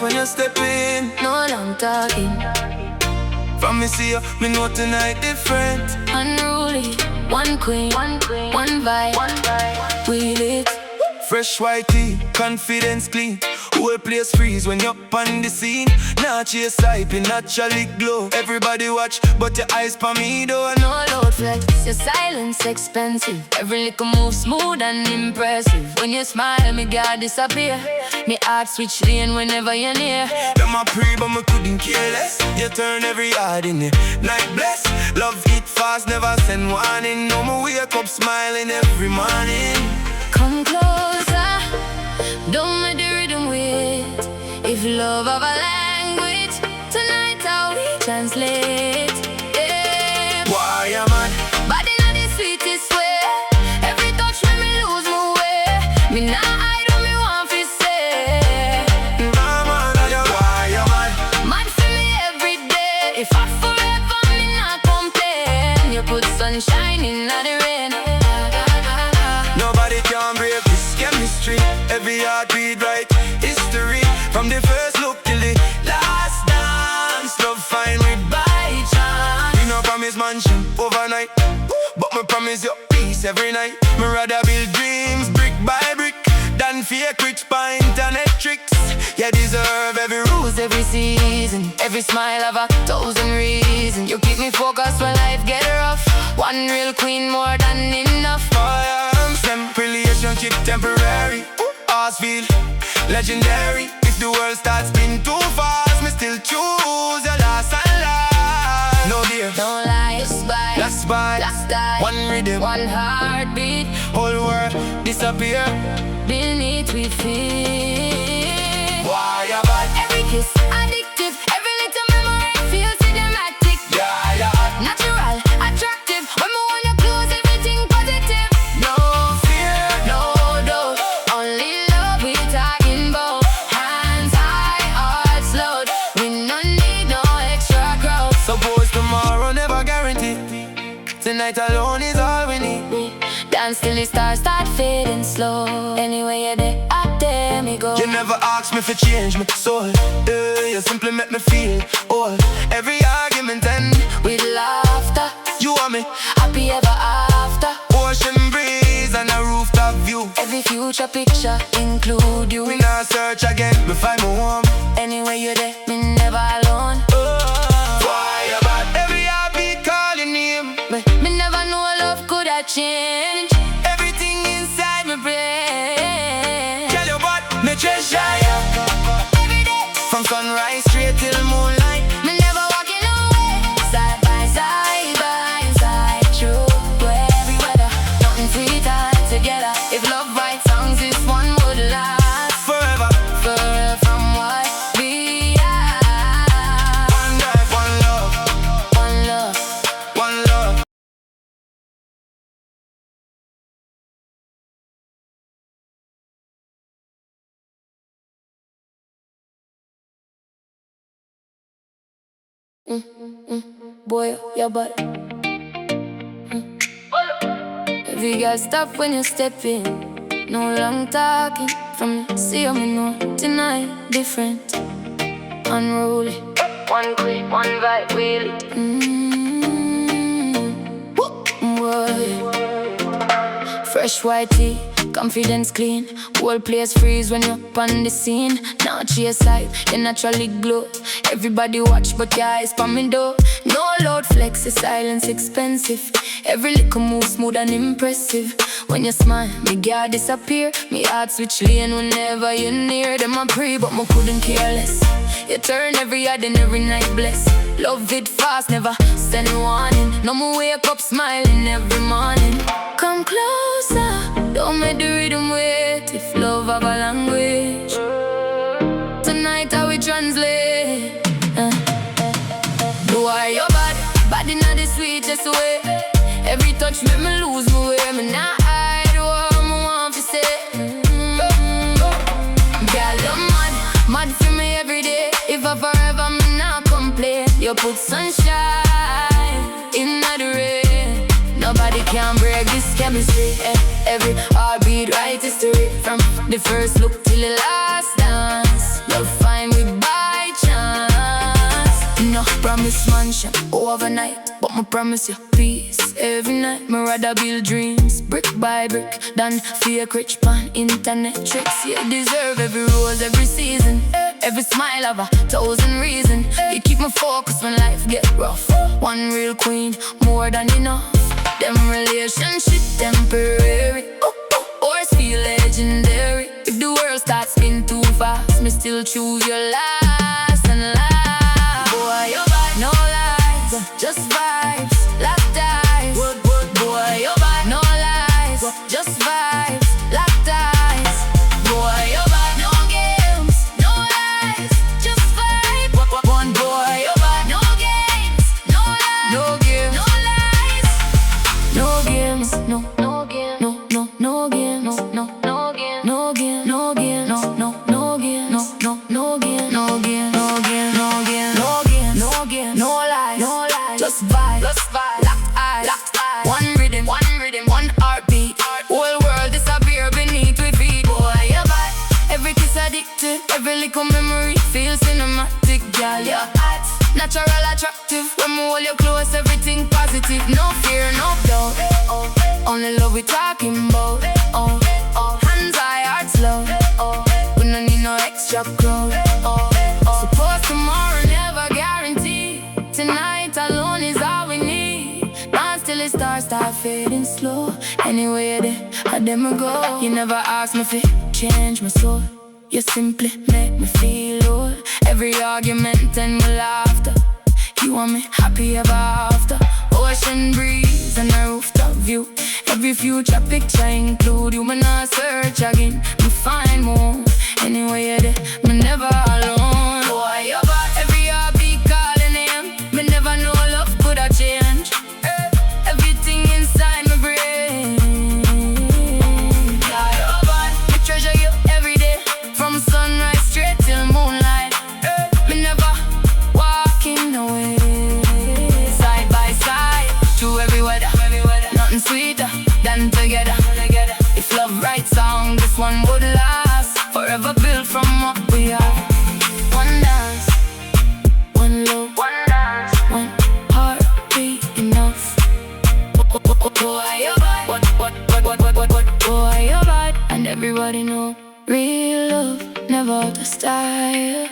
when you step in. No long talking. From me see you, me know tonight different. Unruly, one queen, one vibe, we lit. Fresh white tee, confidence clean. Whole place freeze when you're on the scene. Nah chase hype, it naturally glow. Everybody watch, but your eyes pa me though. No load flex, your silence expensive. Every little move smooth and impressive. When you smile, me God disappear. Me heart switch lane whenever you're near. Them a pre, but me couldn't care less. You turn every yard in the night bless. Love it fast, never send warning. No more wake up smiling every morning. Come closer, don't make the rhythm wait. If love have a language, tonight how we translate. Yeah. Why am I? Body not the sweetest way. Every touch when me lose my way. Me nah hide what me want fi say. Nah man, why am I? Mad for me every day. If I forever, me not complain. You put sunshine in the rain. Nobody can break this chemistry. Every heartbeat right, history. From the first look till the last dance. Love find with by chance. We no promise mansion overnight, but me promise you peace every night. Me rather build dreams brick by brick than fake rich by internet tricks. You deserve every rose, Every season, every smile have a thousand reasons. You keep me focused when life get rough. One real queen more than enough. Relationship temporary, ours feel legendary. If the world starts spin too fast, me still choose your last and last. No dear, no lies, last bite, last die. one rhythm, one heartbeat. whole world disappear Beneath we feel. Why you bad? Every kiss addictive. Every little memory feels cinematic. Yeah. Natural, attractive. When we wanna close everything positive. No fear, no doubt. Only love we talking about. Hands high, hearts loud. We no need no extra crowd. Suppose tomorrow never guarantee. Tonight alone is all we need. Dance till the stars start fading slow. Anyway you're there, out there me go. You never ask me for change my soul. You simply make me feel old. Every argument end with laughter. You want me happy ever after. Ocean breeze and a rooftop view. Every future picture include you. We not search again, we find my home. Anyway you're there, me never alone. Why you bad? Every heartbeat call your name. Me never know love could have changed everything inside my brain. Tell your bad, me treasure you every day. From sunrise straight till moonlight. Me never walking away. Side by side, true to every weather. Nothing sweet time together. If love writes songs, this one would last forever. Forever from what we are. One life, one love. One love. One love. Bwoy Yuh Bad. Every girl stop when you step in. No long talking. From you see how me know tonight different. Unruly, one queen, one vibe, really. Boy. Fresh white tee, confidence clean. Whole place freeze when you're on the scene. Now chase hype, you naturally glow. Everybody watch but your eyes pa me though. No loud flex, your silence expensive. Every little move smooth and impressive. When you smile, me God disappear. Me heart switch lane whenever you're near. Them a pray but me couldn't care less. You turn every yard and every night bless. Love it fast, never send warning. No more wake up smiling every morning. Come closer, don't make the rhythm wait. If love have a language, tonight how we translate. Bwoy Yuh Bad, body not the sweetest way. Every touch make me lose my way. Me not hide what I want to say. Girl, you're mad for me every day. If I forever, me not complain. You put sunshine in the rain. Nobody can break this chemistry. Every heartbeat, right history. From the first look till the last dance. You'll find me back. promise mansion overnight, but me promise you peace every night. Me rather build dreams brick by brick than fake rich pan internet tricks. You deserve every rose, every season, every smile of 1,000 reasons. You keep me focused when life get rough. One real queen, more than enough. Them relationship temporary, ours feel legendary. If the world starts spin too fast, me still choose your last and last. Boy, you bad, no lies, just vibes, locked eyes. Boy, you bad, no lies, just vibes, locked eyes. Boy, you bad, no games, no lies, just vibes. One boy, you bad, no games, no lies, no games, no lies, no games, no game, no game, no game, no game, no game, no game, no game, no game, no lies, just vibe, locked eyes, one rhythm, one heartbeat. Whole world disappear beneath we feet. Boy, you bad, every kiss addictive, every little memory feels cinematic. Girl, you're hot, natural, attractive. When we hold you close, everything positive. No fear, no doubt, only love we talking about. Hands high, hearts low. We don't need no extra crowd. Suppose tomorrow never guarantee. Tonight alone is all we need. Dance till the stars start fading slow. Anyway, I them go. You never ask me if change my soul. You simply make me feel old. Every argument and my laughter. You want me happy ever after. Ocean breeze and a rooftop view. Every future picture include you. Me not search again, me find more. Anyway, me never alone. Boy, you bad, every heartbeat calling him. Me never know love could have changed everything inside my brain. Yeah, you bad, me treasure you every day, from sunrise straight till moonlight. Me never walking away. Side by side, through every weather, nothing sweeter than together. If love writes song, this one would last forever, built from what we are. One dance, one love, one heartbeat enough. Boy, you bad, boy, you bad. And everybody know real love never out of style.